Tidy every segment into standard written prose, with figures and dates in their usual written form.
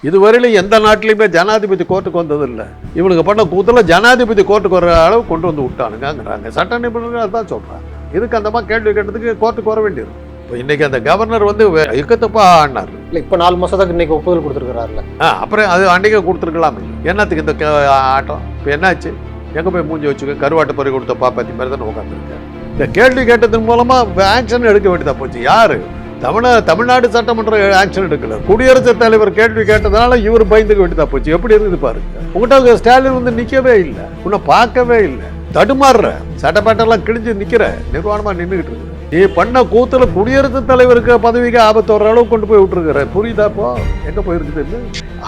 இதுவரையிலும் எந்த நாட்டிலையுமே ஜனாதிபதி கோர்ட்டுக்கு வந்ததில்லை. இவனுக்கு பண்ண கூத்தில் ஜனாதிபதி கோர்ட்டுக்கு வர அளவு கொண்டு வந்து விட்டானுங்கிறாங்க. சட்ட நிபுணர்கள் அதுதான் சொல்கிறாங்க. இதுக்கு அந்த மாதிரி கேள்வி கேட்டதுக்கு கோர்ட்டுக்கு வர வேண்டியது. இப்போ இன்றைக்கி அந்த கவர்னர் வந்து இக்கத்தப்பா ஆடினார். இல்லை, இப்போ 4 மாதத்துக்கு இன்றைக்கி ஒப்புதல் கொடுத்துருக்குறாருல. அப்புறம் அது அன்றைக்கே கொடுத்துருக்கலாம். என்னத்துக்கு இந்த ஆட்டம்? இப்போ என்னாச்சு? எங்கே போய் மூஞ்சி வச்சுக்க, கருவாட்டு பறி கொடுத்த பாப்பாத்தி மாதிரி தானே உட்காந்துருக்கேன். இந்த கேள்வி கேட்டதன் மூலமாக ஆக்ஷன் எடுக்க வேண்டியதாக போச்சு. யார்? தமிழ்நாடு சட்டமன்ற ஆக்ஷன் எடுக்கல. குடியரசுத் தலைவர் கேள்வி கேட்டதுனால இவர் பயந்துக்க வேண்டியதா போச்சு. எப்படி இருக்குது பாருங்க. உங்கள்கிட்ட ஸ்டாலின் வந்து நிற்கவே இல்லை, உன்னை பார்க்கவே இல்லை, தடுமாறுற, சட்டப்பேட்டெல்லாம் கிழிஞ்சு நிற்கிற, நிர்வாணமா நின்றுகிட்டு இருக்கு. நீ பண்ண கூத்துல குடியரசுத் தலைவருக்கு பதவிக்கு ஆபத்து வர அளவுக்கு கொண்டு போய் விட்டுருக்கிற. புரியுதாப்போ எங்க போயிருக்குதுன்னு?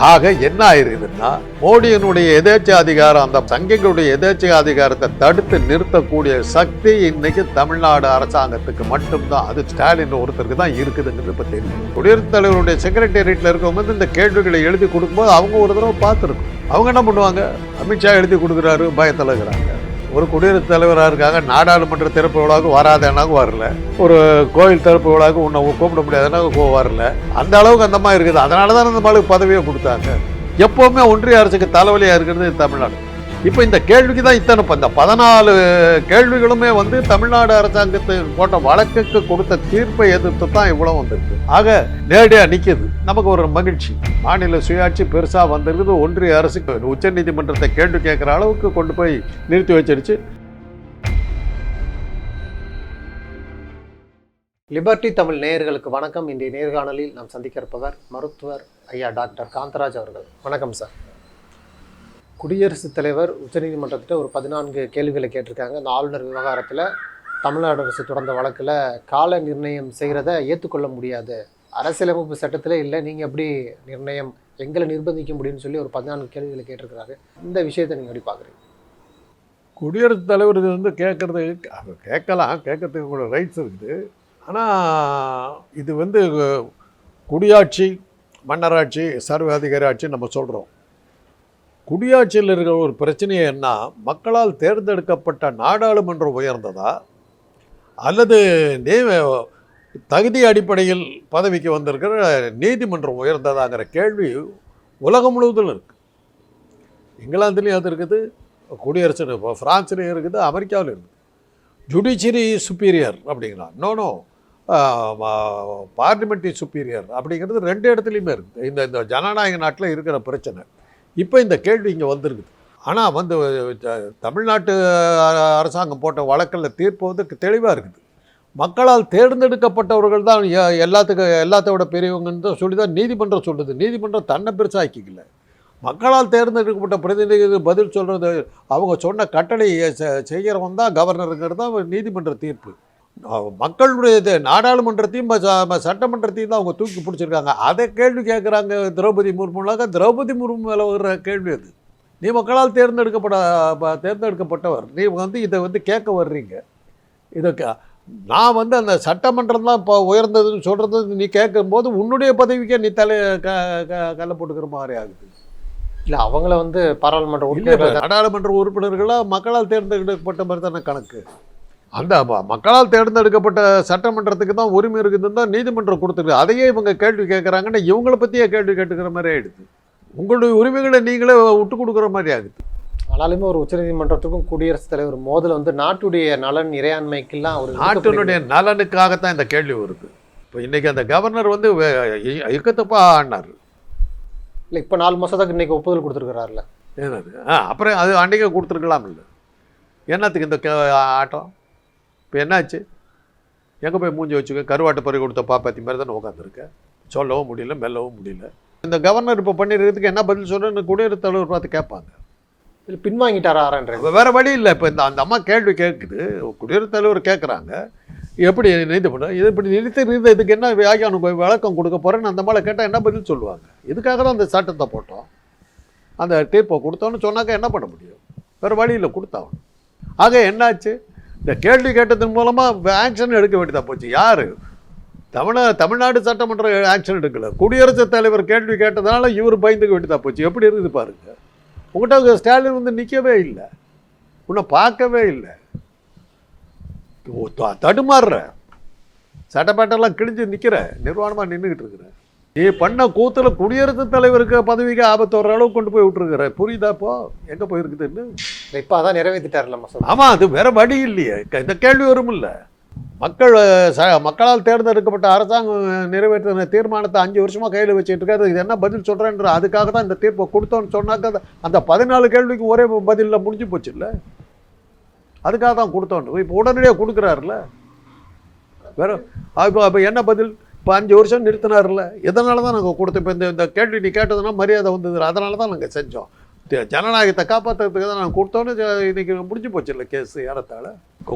ஆக என்ன ஆயிருக்குதுன்னா, மோடியினுடைய எதேச்ச அதிகாரம், அந்த சங்கிகளுடைய எதேச்ச அதிகாரத்தை தடுத்து நிறுத்தக்கூடிய சக்தி இன்னைக்கு தமிழ்நாடு அரசாங்கத்துக்கு மட்டும்தான், அது ஸ்டாலின் ஒருத்தருக்கு தான் இருக்குதுங்கிறது இப்ப தெரியும். குடியரசுத் தலைவருடைய செக்ரட்டேரியட்ல இருக்கவங்க இந்த கேள்விகளை எழுதி கொடுக்கும்போது அவங்க ஒரு தடவை பார்த்துருக்கும். அவங்க என்ன பண்ணுவாங்க? அமித்ஷா எழுதி கொடுக்குறாரு, பயத்தில் இருக்கிறாங்க. ஒரு குடியரசுத் தலைவராக இருக்காங்க, நாடாளுமன்ற திறப்பு விழாவுக்கு வராதேனாக்கு வரல, ஒரு கோயில் திறப்பு விழாவுக்கு உன்னை கூப்பிட முடியாதுனாக்கு வரல. அந்த அளவுக்கு அந்த மாதிரி இருக்குது. அதனால தான் அந்த மாதிரி பதவியை கொடுத்தாங்க. எப்போவுமே ஒன்றிய அரசுக்கு தலைவலியாக இருக்கிறது தமிழ்நாடு. இப்போ இந்த கேள்விக்கு தான் இத்தனை இந்த 14 கேள்விகளுமே வந்து தமிழ்நாடு அரசாங்கத்துக்கு போட்ட வழக்குக்கு கொடுத்த தீர்ப்பை எதிர்த்து தான் இவ்வளோ வந்திருக்கு. ஆக நேரடியாக நிற்கிது. நமக்கு ஒரு மகிழ்ச்சி. மாநில சுயாட்சி பெருசாக வந்திருக்குது. ஒன்றிய அரசுக்கு உச்ச நீதிமன்றத்தை கேள்வி கேட்குற அளவுக்கு கொண்டு போய் நிறுத்தி வச்சிருச்சு. லிபர்டி தமிழ் நேயர்களுக்கு வணக்கம். இன்றைய நேர்காணலில் நாம் சந்திக்க இருப்பவர் மருத்துவர் ஐயா டாக்டர் காந்தராஜ் அவர்கள். வணக்கம் சார். குடியரசுத் தலைவர் உச்சநீதிமன்றத்திட்ட ஒரு 14 கேள்விகளை கேட்டிருக்காங்க. அந்த ஆளுநர் விவகாரத்தில் தமிழ்நாடு அரசு தொடர்ந்த வழக்கில் கால நிர்ணயம் செய்கிறத ஏற்றுக்கொள்ள முடியாது, அரசியலமைப்பு சட்டத்தில் இல்லை, நீங்கள் எப்படி நிர்ணயம் எங்களை நிர்பந்திக்க முடியும்னு சொல்லி ஒரு 14 கேள்விகளை கேட்டிருக்கிறாரு. இந்த விஷயத்தை நீங்கள் எப்படி பார்க்குறீங்க? குடியரசுத் தலைவர் இது வந்து கேட்குறது கேட்கலாம், கேட்கறதுக்கு கூட ரைட்ஸ் இருக்குது. ஆனால் இது வந்து குடியாட்சி, மன்னராட்சி, சர்வாதிகாரி ஆட்சி நம்ம சொல்கிறோம். குடியாட்சியில் இருக்கிற ஒரு பிரச்சனையை என்ன, மக்களால் தேர்ந்தெடுக்கப்பட்ட நாடாளுமன்றம் உயர்ந்ததா அல்லது தகுதி அடிப்படையில் பதவிக்கு வந்திருக்கிற நீதிமன்றம் உயர்ந்ததாங்கிற கேள்வி உலகம் முழுவதும் இருக்குது. இங்கிலாந்துலேயும் அது இருக்குது, குடியரசு இப்போ ஃப்ரான்ஸ்லேயும் இருக்குது, அமெரிக்காவிலும் இருக்குது. ஜுடிஷியரி சுப்பீரியர் அப்படிங்கிறான். நோ பார்லிமெண்ட்ரி சுப்பீரியர் அப்படிங்கிறது 2 இடத்துலையுமே இருக்குது. இந்த ஜனநாயக நாட்டில் இருக்கிற பிரச்சனை. இப்போ இந்த கேள்வி இங்கே வந்திருக்குது. ஆனால் வந்து தமிழ்நாட்டு அரசாங்கம் போட்ட வழக்கில் தீர்ப்பு வந்து தெளிவாக இருக்குது. மக்களால் தேர்ந்தெடுக்கப்பட்டவர்கள் தான் எல்லாத்த விட பெரியவங்கன்னு தான் சொல்லி தான் நீதிமன்றம் சொல்லுது. நீதிமன்றம் தன்னை பெருசாக்கிக்கல. மக்களால் தேர்ந்தெடுக்கப்பட்ட பிரதிநிதிகள் பதில் சொல்கிறது, அவங்க சொன்ன கட்டளை செய்கிறவன் தான் கவர்னருங்கிறது தான் நீதிமன்ற தீர்ப்பு. மக்களுடைய நாடாளுமன்றத்தையும் சட்டமன்றத்தையும் தான் அவங்க தூக்கி பிடிச்சிருக்காங்க. அதை கேள்வி கேட்குறாங்க திரௌபதி முர்முனாக. திரௌபதி முர்மு மேலே வர்ற கேள்வி அது. நீ மக்களால் தேர்ந்தெடுக்கப்பட்டவர், நீ வந்து இதை வந்து கேட்க வர்றீங்க. இதை நான் வந்து அந்த சட்டமன்றம் தான் இப்போ உயர்ந்ததுன்னு சொல்கிறது நீ கேட்கும்போது உன்னுடைய பதவிக்கே நீ கல்லை போட்டுக்கிற மாதிரி ஆகுது. இல்லை, அவங்கள வந்து பாராளுமன்ற நாடாளுமன்ற உறுப்பினர்களாக மக்களால் தேர்ந்தெடுக்கப்பட்ட மாதிரி தானே கணக்கு. அந்த மக்களால் தேர்ந்தெடுக்கப்பட்ட சட்டமன்றத்துக்கு தான் உரிமை இருக்குதுன்னு தான் நீதிமன்றம் கொடுத்துருக்கு. அதையே இவங்க கேள்வி கேட்குறாங்கன்னா இவங்களை பற்றியே கேள்வி கேட்டுக்கிற மாதிரி ஆகிடுது. உங்களுடைய உரிமைகளை நீங்களே விட்டு கொடுக்குற மாதிரி ஆகுது. ஆனாலுமே ஒரு உச்சநீதிமன்றத்துக்கும் குடியரசுத் தலைவர் மோதல் வந்து நாட்டுடைய நலன் இறையாண்மைக்கெல்லாம் ஒரு நாட்டினுடைய நலனுக்காகத்தான் இந்த கேள்வி வருது. இப்போ இன்றைக்கி அந்த கவர்னர் வந்து இக்கத்தப்பா ஆடினார். இல்லை, இப்போ 4 மாதத்துக்கு இன்றைக்கி ஒப்புதல் கொடுத்துருக்குறாருல. என்னது? அப்புறம் அது அன்றைக்கே கொடுத்துருக்கலாம். இல்லை, என்னத்துக்கு இந்த ஆட்டம்? இப்போ என்னாச்சு? எங்கே போய் மூஞ்சி வச்சுக்க, கருவாட்டு பறி கொடுத்த பாப்பாத்தி மாதிரி தானே உட்காந்துருக்கேன். சொல்லவும் முடியல, மெல்லவும் முடியல. இந்த கவர்னர் இப்போ பண்ணிடுறதுக்கு என்ன பதில் சொல்கிறேன்னு குடியரசுத் தலைவர் பார்த்து கேட்பாங்க. இல்லை, பின்வாங்கிட்டாரான்ற வேறு வழி இல்லை. இப்போ அந்த அம்மா கேள்வி கேட்குது, குடியரசுத் தலைவர் கேட்குறாங்க, எப்படி நீதிமன்றம் இது இப்படி நிறுத்தி இதுக்கு என்ன வியாக்கியானம் விளக்கம் கொடுக்க போகிறேன்னு அந்த மாதிரி கேட்டால் என்ன பதில் சொல்லுவாங்க? இதுக்காக தான் அந்த சட்டத்தை போட்டோம், அந்த தீர்ப்பை கொடுத்தோன்னு சொன்னாக்க என்ன பண்ண முடியும்? வேறு வழியில் கொடுத்தாகணும். ஆக என்னாச்சு? இந்த கேள்வி கேட்டதன் மூலமாக ஆக்ஷன் எடுக்க வேண்டியதாக போச்சு. யார்? தமிழ்நாடு சட்டமன்ற ஆக்ஷன் எடுக்கல. குடியரசுத் தலைவர் கேள்வி கேட்டதுனால இவர் பயந்துக்க வேண்டியதாக போச்சு. எப்படி இருக்குது பாருங்க. உங்கள்கிட்ட ஸ்டாலின் வந்து நிற்கவே இல்லை, உன்னை பார்க்கவே இல்லை, தடுமாறுற, சட்டப்பேட்டெல்லாம் கிழிஞ்சு நிற்கிற, நிர்வாணமாக நின்றுக்கிட்டு இருக்கிற. நீ பண்ண கூத்துல குடியரசுத் தலைவருக்கு பதவிக்கு ஆபத்து வர அளவுக்கு கொண்டு போய் விட்டுருக்குற. புரியுதா? இப்போ எங்க போயிருக்குதுன்னு. இப்போ அதான் நிறைவேற்றிட்டார்ல மசோதா. ஆமா, அது வேற வழி இல்லையே. இந்த கேள்வி வரும் இல்ல. மக்களால் தேர்ந்தெடுக்கப்பட்ட அரசாங்கம் நிறைவேற்றின தீர்மானத்தை 5 வருஷமா கையில் வச்சுட்டு இருக்காரு. இது என்ன பதில் சொல்றேன்ற அதுக்காக தான் இந்த தீர்ப்பை கொடுத்தோன்னு சொன்னாக்க அந்த 14 கேள்விக்கு ஒரே பதிலில் முடிஞ்சு போச்சு இல்லை. அதுக்காக தான் கொடுத்தோன்னு இப்போ உடனடியாக கொடுக்குறாருல. வேற அப்போ என்ன பதில்? இப்போ 5 வருஷம் நிறுத்தினார்ல. எதனால தான் நாங்கள் கொடுத்தோம்? இப்போ இந்த கேள்வி நீ கேட்டதுன்னா மரியாதை வந்தது. அதனால தான் நாங்கள் செஞ்சோம். ஜனநாயகத்தை காப்பாற்றுறதுக்கு தான் நாங்கள் கொடுத்தோன்னு இன்னைக்கு முடிஞ்சு போச்சு இல்லை கேஸ். ஏறத்தால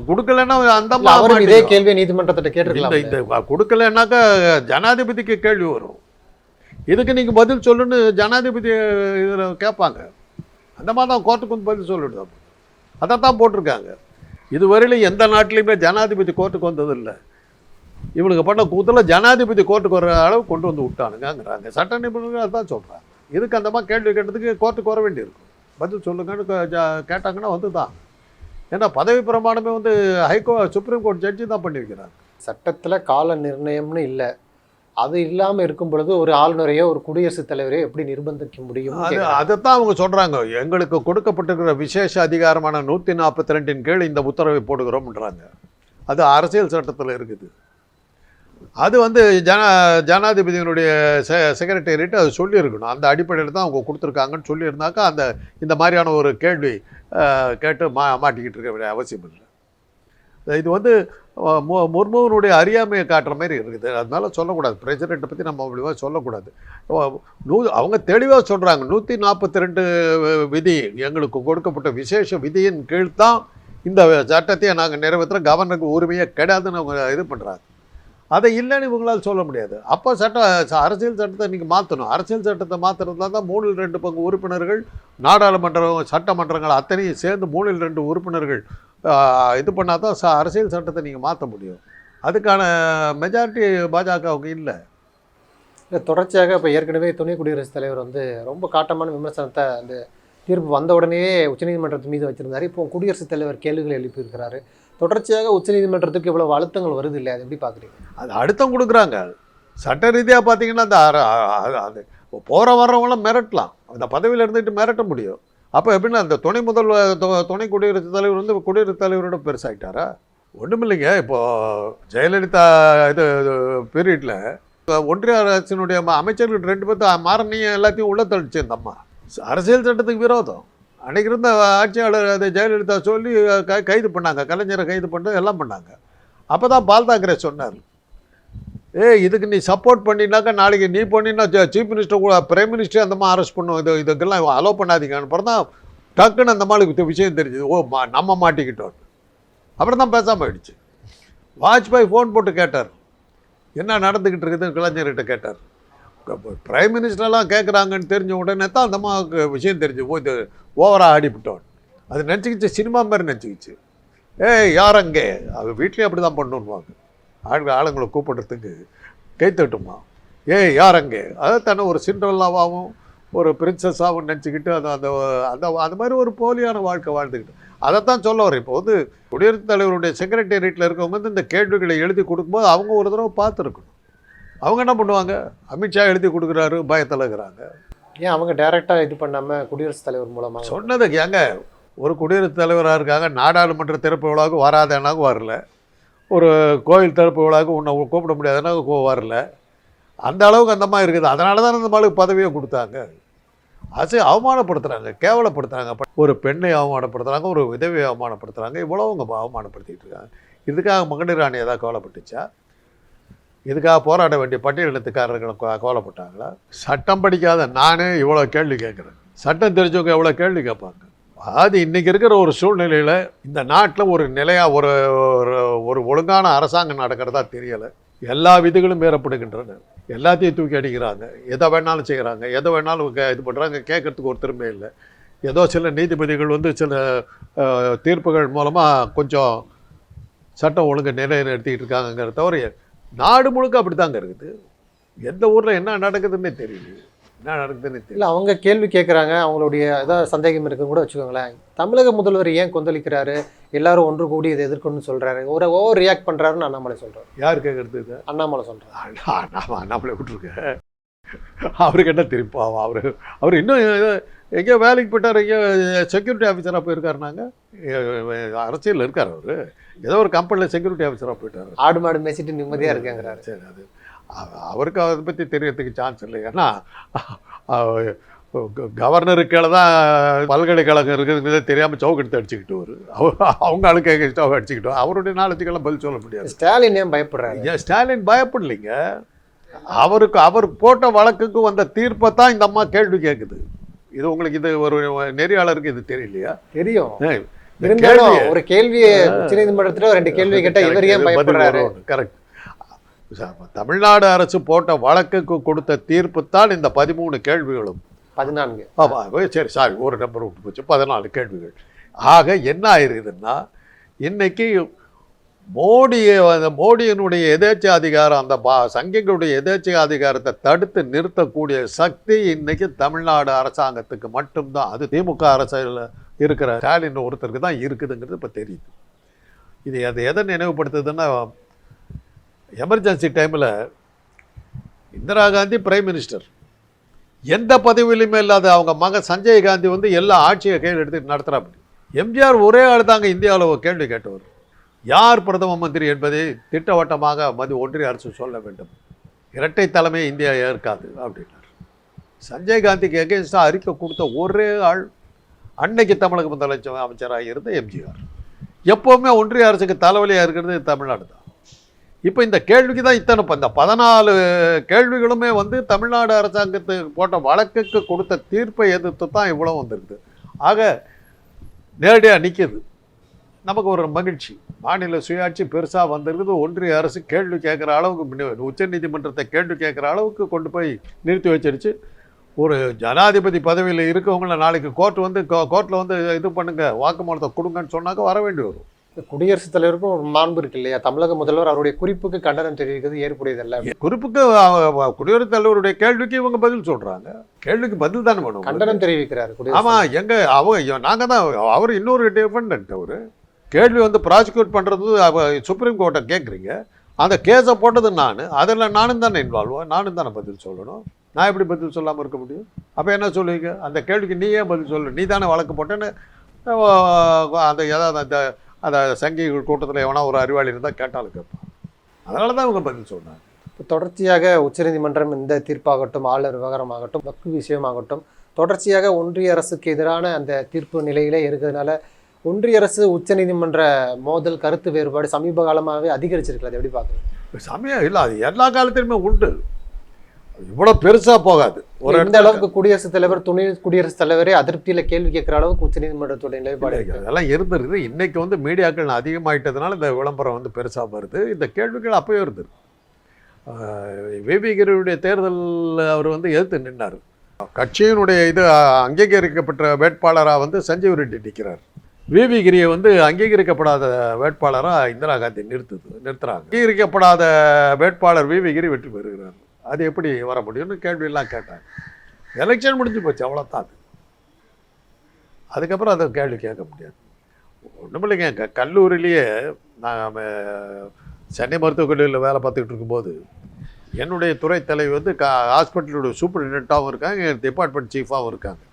கொடுக்கலன்னா அந்த இதே கேள்வி நீதிமன்றத்தை கேட்டிருக்கலாம். இந்த கொடுக்கலன்னாக்கா ஜனாதிபதிக்கு கேள்வி வரும். இதுக்கு நீங்கள் பதில் சொல்லுன்னு ஜனாதிபதி இதில் கேட்பாங்க. அந்த மாதிரி தான் கோர்ட்டுக்கு வந்து பதில் சொல்லிவிடுது. அதை தான் போட்டிருக்காங்க. இதுவரையிலும் எந்த நாட்டிலையுமே ஜனாதிபதி கோர்ட்டுக்கு வந்ததில்லை. இவனுக்கு பண்ண கூத்துல ஜனாதிபதி கோர்ட்டுக்கு வர அளவு கொண்டு வந்து விட்டானுங்கிறாங்க. சட்ட நிபுணர்கள் அதான் சொல்கிறாங்க. இதுக்கு அந்த மாதிரி கேள்வி கேட்டதுக்கு கோர்ட்டுக்கு வர வேண்டியிருக்கும். பதில் சொல்லுங்கன்னு கேட்டாங்கன்னா வந்து தான். ஏன்னா பதவி பிரமாணமே வந்து சுப்ரீம் கோர்ட் ஜட்ஜி தான் பண்ணி வைக்கிறாங்க. சட்டத்தில் கால நிர்ணயம்னு இல்லை. அது இல்லாமல் இருக்கும் பொழுது ஒரு ஆளுநரையோ ஒரு குடியரசுத் தலைவரையோ எப்படி நிர்பந்திக்க முடியும்? அதைத்தான் அவங்க சொல்கிறாங்க. எங்களுக்கு கொடுக்கப்பட்டிருக்கிற விசேஷ அதிகாரமான 142 கீழ் இந்த உத்தரவை போடுகிறோம்ன்றாங்க. அது அரசியல் சட்டத்தில் இருக்குது. அது வந்து ஜனாதிபதியினுடைய செக்ரட்டேரியட் அது சொல்லியிருக்கணும். அந்த அடிப்படையில் தான் அவங்க கொடுத்துருக்காங்கன்னு சொல்லியிருந்தாக்கா இந்த மாதிரியான ஒரு கேள்வி கேட்டு மாட்டிக்கிட்டு இருக்க வேண்டிய அவசியம் இல்லை. இது வந்து முர்முவனுடைய அறியாமையை காட்டுற மாதிரி இருக்குது. அதனால சொல்லக்கூடாது. பிரசிடெண்ட்டை பற்றி நம்ம அப்படிவா சொல்லக்கூடாது. அவங்க தெளிவாக சொல்கிறாங்க. 142 விதி எங்களுக்கு கொடுக்கப்பட்ட விசேஷ விதியின் கீழ்தான் இந்த சட்டத்தையே நாங்கள் நிறைவேற்றுற கவர்னருக்கு உரிமையே கிடையாதுன்னு அவங்க இது பண்ணுறாங்க. அதை இல்லைன்னு இவங்களால் சொல்ல முடியாது. அப்போ அரசியல் சட்டத்தை நீங்கள் மாற்றணும். அரசியல் சட்டத்தை மாற்றுறதுல தான் 3/2 பங்கு உறுப்பினர்கள் நாடாளுமன்றம் சட்டமன்றங்கள் அத்தனையும் சேர்ந்து 3/2 உறுப்பினர்கள் இது பண்ணால் தான் அரசியல் சட்டத்தை நீங்கள் மாற்ற முடியும். அதுக்கான மெஜாரிட்டி பாஜகவுக்கு இல்லை. தொடர்ச்சியாக இப்போ ஏற்கனவே துணை குடியரசுத் தலைவர் வந்து ரொம்ப காட்டமான விமர்சனத்தை அந்த தீர்ப்பு வந்த உடனேயே உச்சநீதிமன்றத்தின் மீது வச்சுருந்தாரு. இப்போ குடியரசுத் தலைவர் கேள்விகள் எழுப்பியிருக்கிறாரு. தொடர்ச்சியாக உச்சநீதிமன்றத்துக்கு இவ்வளவு அழுத்தங்கள் வருது இல்லை? அது எப்படி பார்க்குறீங்க? அது அழுத்தம் கொடுக்குறாங்க. சட்ட ரீதியாக பார்த்தீங்கன்னா அது போகிற வர்றவங்களாம் மிரட்டலாம். அந்த பதவியில் இருந்துட்டு மிரட்ட முடியும். அப்போ எப்படின்னா அந்த துணை குடியரசுத் தலைவர் வந்து குடியரசுத் தலைவரோட பெருசாகிட்டாரா? ஒன்றும் இல்லைங்க. இப்போது ஜெயலலிதா இது பீரியடில் ஒன்றிய அரசினுடைய அமைச்சர்கள் 2 பேர்த்து மாறனையும் எல்லாத்தையும் உள்ள தள்ளிச்சு இந்த அம்மா. அரசியல் சட்டத்துக்கு விரோதம். அன்றைக்கி இருந்த ஆட்சியாளர் அதை ஜெயலலிதா சொல்லி கைது பண்ணாங்க. கலைஞரை கைது பண்ணி எல்லாம் பண்ணாங்க. அப்போ தான் பால் தாக்கரே சொன்னார், இதுக்கு நீ சப்போர்ட் பண்ணினாக்கா நாளைக்கு நீ பண்ணினா சீஃப் மினிஸ்டர் கூட பிரைம் மினிஸ்டர் அந்த மாதிரி அரெஸ்ட் பண்ணுவோம். இதுக்கெல்லாம் அலோவ் பண்ணாதீங்கன்னு. அப்புறம் தான் டக்குன்னு அந்த மாதிரி விஷயம் தெரிஞ்சுது. நம்ம மாட்டிக்கிட்டோம். அப்புறம் தான் பேசாமல் ஆயிடுச்சு. வாஜ்பாய் ஃபோன் போட்டு கேட்டார், என்ன நடந்துக்கிட்டு இருக்குதுன்னு கலைஞர்கிட்ட கேட்டார். பிரைம் மினிஸ்டர்லாம் கேட்குறாங்கன்னு தெரிஞ்ச உடனே தான் அந்த அம்மாவுக்கு விஷயம் தெரிஞ்சு இது ஓவராக ஆடிவிட்டோம். அது நினச்சிக்கிச்சு, சினிமா மாதிரி நினச்சிக்கிச்சு. யார் அங்கே அது வீட்லேயும் அப்படி தான் பண்ணுவாங்க. ஆளுங்களை கூப்பிடுறதுக்கு கைத்தட்டுமா, யார் அங்கே அதை தானே ஒரு சிண்ட்ரெல்லாவாகவும் ஒரு பிரின்சஸாகவும் நினச்சிக்கிட்டு அந்த மாதிரி ஒரு போலியான வாழ்க்கை வாழ்ந்துக்கிட்டு அதைத்தான் சொல்ல வர. இப்போ வந்து குடியரசுத் தலைவருடைய செக்ரட்டேரியட்டில் இருக்கவங்க வந்து இந்த கேள்விகளை எழுதி கொடுக்கும்போது அவங்க ஒரு தடவை பார்த்துருக்கணும். அவங்க என்ன பண்ணுவாங்க? அமித்ஷா எழுதி கொடுக்குறாரு, பயத்தில் இருக்கிறாங்க. ஏன் அவங்க டைரெக்டாக இது பண்ணாமல் குடியரசுத் தலைவர் மூலமாக சொன்னதுக்கு ஏங்க? ஒரு குடியரசுத் தலைவராக இருக்காங்க, நாடாளுமன்ற திறப்பு விழாவுக்கு வராதேனாக்கும் வரல, ஒரு கோயில் திறப்பு விழாவுக்கு உன்னை கூப்பிட முடியாதுன்னா வரல. அந்த அளவுக்கு அந்த மாதிரி இருக்குது. அதனால தான் அந்த மாதிரி பதவியை கொடுத்தாங்க. அது அவமானப்படுத்துகிறாங்க, கேவலப்படுத்துகிறாங்க. ஒரு பெண்ணை அவமானப்படுத்துகிறாங்க, ஒரு விதவையை அவமானப்படுத்துகிறாங்க. இவ்வளோவங்க அவமானப்படுத்திக்கிட்டு இருக்காங்க. இதுக்காக மகளிர் ராணி ஏதாவது கவலைப்பட்டுச்சா? இதுக்காக போராட வேண்டிய பட்டியலினத்துக்காரர்கள் கவலைப்பட்டாங்களா? சட்டம் படிக்காத நானே இவ்வளோ கேள்வி கேட்குறேன். சட்டம் தெரிஞ்சவங்க எவ்வளோ கேள்வி கேட்பாங்க. அது இன்றைக்கி இருக்கிற ஒரு சூழ்நிலையில் இந்த நாட்டில் ஒரு நிலையாக ஒரு ஒழுங்கான அரசாங்கம் நடக்கிறதா தெரியலை. எல்லா விதிகளும் மீறப்படுகின்றன. எல்லாத்தையும் தூக்கி அடிக்கிறாங்க. எதை வேணாலும் செய்கிறாங்க, எதை வேணாலும் இது பண்ணுறாங்க. கேட்குறதுக்கு ஒரு திறமை இல்லை. ஏதோ சில நீதிபதிகள் வந்து சில தீர்ப்புகள் மூலமாக கொஞ்சம் சட்டம் ஒழுங்கு நிலைநிறுத்திக்கிட்டு இருக்காங்கிறத தவிர நாடு முழுக்க அப்படி தாங்க இருக்குது. எந்த ஊரில் என்ன நடக்குதுன்னே தெரியல. இல்லை, அவங்க கேள்வி கேட்குறாங்க, அவங்களுடைய ஏதாவது சந்தேகம் இருக்குன்னு கூட வச்சுக்கோங்களேன். தமிழக முதல்வர் ஏன் கொந்தளிக்கிறாரு, எல்லாரும் ஒன்று கூடி இதை எதிர்க்கணும்னு சொல்கிறாரு, ஓவர் ரியாக்ட் பண்ணுறாருன்னு அண்ணாமலை சொல்கிறார். யார் கேட்குறது? அண்ணாமலை சொல்கிறார். அண்ணாமலை விட்டுருக்கு. அவருக்கு என்ன திருப்பம் அவர் இன்னும் எங்கேயோ வேலைக்கு போயிட்டார், எங்கேயோ செக்யூரிட்டி ஆஃபீஸராக போயிருக்காருனாங்க. அரசியலில் இருக்கார் அவர், ஏதோ ஒரு கம்பெனியில் செக்யூரிட்டி ஆஃபீஸராக போயிட்டார். ஆடு மாடு மேய்ச்சிட்டு நிம்மதியாக இருக்காங்கிறாரு. சரி, அது அவருக்கு அதை பற்றி தெரியறதுக்கு சான்ஸ் இல்லை. ஏன்னா கவர்னருக்கு கீழே தான் பல்கலைக்கழகம் இருக்குதுங்கிறதே தெரியாமல் சவுக்கெடுத்து அடிச்சுக்கிட்டு அவங்க ஆளுக்கு ஸ்டவ் அடிச்சுக்கிட்டோம். அவருடைய நாலேஜுக்கெல்லாம் பதில் சொல்ல முடியாது. ஸ்டாலின் ஏன் பயப்படுறாரு? ஸ்டாலின் பயப்படலைங்க. அவர் போட்ட வழக்குக்கு வந்த தீர்ப்பை தான் இந்த அம்மா கேள்வி கேட்குது. இது உங்களுக்கு இது ஒரு நெறியாளருக்கு இது தெரியலையா? தெரியும். ஒரு கேள்வியை உச்சநீதிமன்றத்தில் 2 கேள்வி கேட்டால் இவர் ஏன் பயப்படுறாரு? கரெக்ட். தமிழ்நாடு அரசு போட்ட வழக்குக்கு கொடுத்த தீர்ப்பு தான் இந்த 13 கேள்விகளும். 14. ஆமாம், சரி, சாரி, ஒரு நம்பர் விட்டு போச்சு. 14 கேள்விகள். ஆக என்ன ஆயிருக்குதுன்னா, இன்னைக்கு மோடியினுடைய எதேச்சாதிகாரம், அந்த சங்கிகளுடைய எதேச்சாதிகாரத்தை தடுத்து நிறுத்தக்கூடிய சக்தி இன்னைக்கு தமிழ்நாடு அரசாங்கத்துக்கு மட்டும்தான். அது திமுக அரசில் இருக்கிற ஸ்டாலின் ஒருத்தருக்கு தான் இருக்குதுங்கிறது இப்போ தெரியுது. இது அது எதை நினைவுபடுத்துதுன்னா, எமர்ஜென்சி டைமில் இந்திரா காந்தி பிரைம் மினிஸ்டர், எந்த பதவியிலுமே இல்லாத அவங்க மகன் சஞ்சய் காந்தி வந்து எல்லா ஆட்சியை கையில் எடுத்து நடத்துகிறாப்படி. எம்ஜிஆர் ஒரே ஆள் தாங்க இந்தியாவில் கேள்வி கேட்டவர். யார் பிரதம மந்திரி என்பதை திட்டவட்டமாக ஒன்றிய அரசு சொல்ல வேண்டும். இரட்டை தலைமை இந்தியா ஏற்காது அப்படின்னார். சஞ்சய் காந்திக்கு எகென்ஸ்டாக அறிக்கை கொடுத்த ஒரே ஆள் அன்னைக்கு தமிழக முதலமைச்சர் அமைச்சராக இருந்த எம்ஜிஆர். எப்போவுமே ஒன்றிய அரசுக்கு தலைவலியாக இருக்கிறது தமிழ்நாடு தான். இப்போ இந்த கேள்விக்கு தான் இத்தனை இந்த 14 கேள்விகளுமே வந்து தமிழ்நாடு அரசாங்கத்துக்கு போட்ட வழக்குக்கு கொடுத்த தீர்ப்பை எதிர்த்து தான் இவ்வளோ வந்திருக்கு. ஆக நேரடியாக நிற்கிது. நமக்கு ஒரு மகிழ்ச்சி. மாநில சுயாட்சி பெருசாக வந்திருக்குது. ஒன்றிய அரசு கேள்வி கேட்குற அளவுக்கு, உச்ச நீதிமன்றத்தை கேள்வி கேட்குற அளவுக்கு கொண்டு போய் நிறுத்தி வச்சிருச்சு. ஒரு ஜனாதிபதி பதவியில் இருக்கவங்கள நாளைக்கு கோர்ட்டில் வந்து இது பண்ணுங்க, வாக்குமூலத்தை கொடுங்கன்னு சொன்னாக்க வர வேண்டி வரும். குடியரசுத் தலைவருக்கும் ஒரு மாண்பு இருக்கு இல்லையா? தமிழக முதல்வர் அவருடைய குறிப்புக்கு கண்டனம் தெரிவிக்கிறது ஏற்புடையதல்ல. குறிப்புக்கு குடியரசுத் தலைவருடைய கேள்விக்கு இவங்க பதில் சொல்றாங்க. கேள்விக்கு பதில் தானே வேணும். கண்டனம் தெரிவிக்கிறாரு. ஆமா, நாங்க தான். அவர் இன்னொரு டிஃபெண்டன்ட். அவரு கேள்வி வந்து ப்ராசிக்யூட் பண்றது சுப்ரீம் கோர்ட்டை கேட்குறீங்க. அந்த கேஸை போட்டது நான், அதில் நானும் தானே இன்வால்வ், நானும் தானே பதில் சொல்லணும். நான் எப்படி பதில் சொல்லாமல் இருக்க முடியும்? அப்போ என்ன சொல்லுவீங்க? அந்த கேள்விக்கு நீ ஏன் பதில் சொல்லு, நீ தானே வழக்கு போட்டேன்னு அந்த ஏதாவது அந்த சங்கிகள் கூட்டத்தில் எவனா ஒரு அறிவாளி இருந்தால் கேட்டாலும் கேட்பான். அதனால தான் இவங்க பதில் சொன்னாங்க. இப்போ தொடர்ச்சியாக உச்சநீதிமன்றம் இந்த தீர்ப்பாகட்டும், ஆளுநர் விவகாரமாகட்டும், வக்கு விஷயமாகட்டும், தொடர்ச்சியாக ஒன்றிய அரசுக்கு எதிரான அந்த தீர்ப்பு நிலையிலே இருக்கிறதுனால ஒன்றிய அரசு உச்சநீதிமன்ற மோதல், கருத்து வேறுபாடு சமீப காலமாகவே அதிகரிச்சிருக்கல. அது எப்படி பார்க்குறீங்க? சமயம் இல்லை, அது எல்லா காலத்திலுமே உண்டு. இவ்வளோ பெருசாக போகாது. ஒரு எந்த அளவுக்கு குடியரசுத் தலைவர், துணை குடியரசுத் தலைவரே அதிருப்தியில் கேள்வி கேட்குற அளவுக்கு உச்சநீதிமன்றத்துடைய நிலைப்பாடு அதெல்லாம் இருந்துருது. இன்னைக்கு வந்து மீடியாக்கள் அதிகமாயிட்டதுனால இந்த விளம்பரம் வந்து பெருசாக வருது. இந்த கேள்விகள் அப்போயே இருந்தது. விபிகிரியுடைய தேர்தல் அவர் வந்து எதிர்த்து நின்றார். கட்சியினுடைய இது அங்கீகரிக்கப்பட்ட வேட்பாளராக வந்து சஞ்சீவ் ரெட்டி நிற்கிறார். விபிகிரியை வந்து அங்கீகரிக்கப்படாத வேட்பாளராக இந்திரா காந்தி நிறுத்துறாங்க. அங்கீகரிக்கப்படாத வேட்பாளர் விபிகிரி வெற்றி பெறுகிறார். அது எப்படி வர முடியும்னு கேள்வியெல்லாம் கேட்டாங்க. எலெக்ஷன் முடிஞ்சு போச்சு, அவ்வளோதான். அதுக்கப்புறம் அதை கேள்வி கேட்க முடியாது. ஒன்றும் இல்லைங்க. கல்லூரியிலேயே நான் சென்னை மருத்துவக் கல்லூரியில் வேலை பார்த்துக்கிட்டு இருக்கும்போது என்னுடைய துறை தலைவி வந்து ஹாஸ்பிட்டலோட சூப்பரிண்டென்ட்டாகவும் இருக்காங்க, டிபார்ட்மெண்ட் சீஃபாகவும் இருக்காங்க.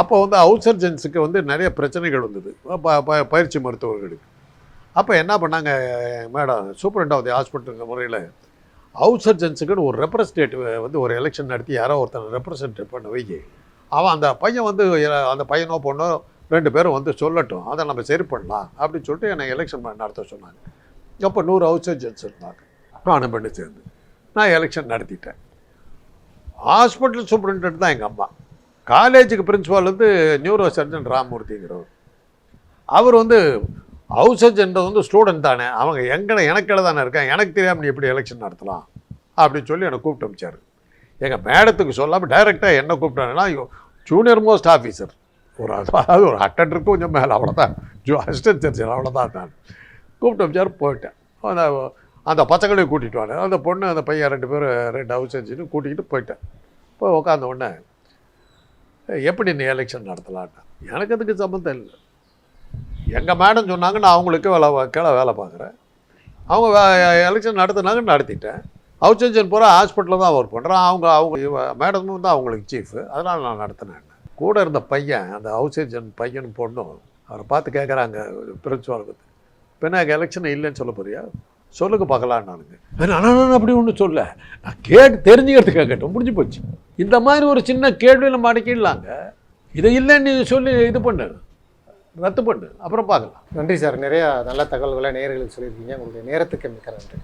அப்போ வந்து அவுட் சர்ஜன்ஸுக்கு வந்து நிறைய பிரச்சனைகள் வந்தது பயிற்சி மருத்துவர்களுக்கு. அப்போ என்ன பண்ணாங்க, madam superintendent of the hospital முறையில் அவுட் சர்ஜன்ஸுக்குன்னு ஒரு ரெப்ரஸன்டேட்டிவ் வந்து ஒரு எலெக்ஷன் நடத்தி யாரோ ஒருத்தர் ரெப்ரஸன்டேட் பண்ண வைக்கி, அவன் அந்த பையன் வந்து அந்த பையனோ பொண்ணோ 2 பேரும் வந்து சொல்லட்டும், அதை நம்ம சரி பண்ணலாம் அப்படின்னு சொல்லிட்டு என்னை எலெக்ஷன் நடத்த சொன்னாங்க. அப்போ 100 அவுட் சர்ஜன்ஸ் இருந்தாங்க. நானும் பண்ணி சேர்ந்து நான் எலெக்ஷன் நடத்திட்டேன். ஹாஸ்பிட்டல் சூப்பரிண்டென்ட் தான் எங்கள் அம்மா. காலேஜுக்கு பிரின்சிபால் வந்து நியூரோ சர்ஜன் ராமமூர்த்திங்கிறவர். அவர் வந்து ஹவுஸ் சர்ஜன்றது வந்து ஸ்டூடெண்ட் தானே, அவங்க எனக்கிட்ட தானே இருக்காங்க, எனக்கு தெரியாமல் நீ எப்படி எலெக்ஷன் நடத்தலாம் அப்படின்னு சொல்லி என்னை கூப்பிட்டு அமிச்சார். எங்கள் மேடத்துக்கு சொல்லாமல் டைரெக்டாக என்ன கூப்பிட்டாங்கன்னா, ஜூனியர் மோஸ்ட் ஆஃபீஸர், அதாவது ஒரு அட்டண்டருக்கு கொஞ்சம் மேலே, அவ்வளோதான், அசிஸ்டன்ட் சர்ஜன், அவ்வளோதான். நான் கூப்பிட்டு அமிச்சார். போயிட்டேன். அந்த பசங்களையும் கூட்டிகிட்டு வாங்க. அந்த பொண்ணு அந்த பையன் 2 பேரும் 2 ஹவுஸ் சர்ஜனும் கூட்டிகிட்டு போயிட்டேன். போய் உட்காந்த உடனே எப்படி நீ எலெக்ஷன் நடத்தலான்னா, எனக்கு அதுக்கு சம்மந்தம் இல்லை. எங்கள் மேடம் சொன்னாங்க, நான் அவங்களுக்கு கீழே வேலை பார்க்குறேன். அவங்க எலெக்ஷன் நடத்தினாங்க, நடத்திட்டேன். ஹவுஸ் சர்ஜன் பூரா ஹாஸ்பிட்டலில் தான் ஒர்க் பண்ணுறான். அவங்க மேடமும் தான் அவங்களுக்கு சீஃபு. அதனால் நான் நடத்தினேன். கூட இருந்த பையன், அந்த ஹவுஸ் சர்ஜன் பையனும் பொண்ணும் அவரை பார்த்து கேட்குறாங்க பிரின்சிபாலுக்கு, இப்போ என்ன எலெக்ஷன் இல்லைன்னு சொல்ல போறியா, சொல்லுங்க பார்க்கலாம். நான் அப்படி ஒன்றும் சொல்ல, நான் தெரிஞ்சுக்கிறதுக்காக கேட்டோம், முடிஞ்சு போச்சு. இந்த மாதிரி ஒரு சின்ன கேள்வி நம்ம அடக்கிடலாங்க. இதை இல்லைன்னு சொல்லி இது பண்ணு, ரத்து பண்ணு, அப்புறம் பார்க்கலாம். நன்றி சார். நிறையா நல்ல தகவல்களை நேயர்களுக்கு சொல்லியிருக்கீங்க. உங்களுடைய நேரத்துக்கு மிக்க நன்றி.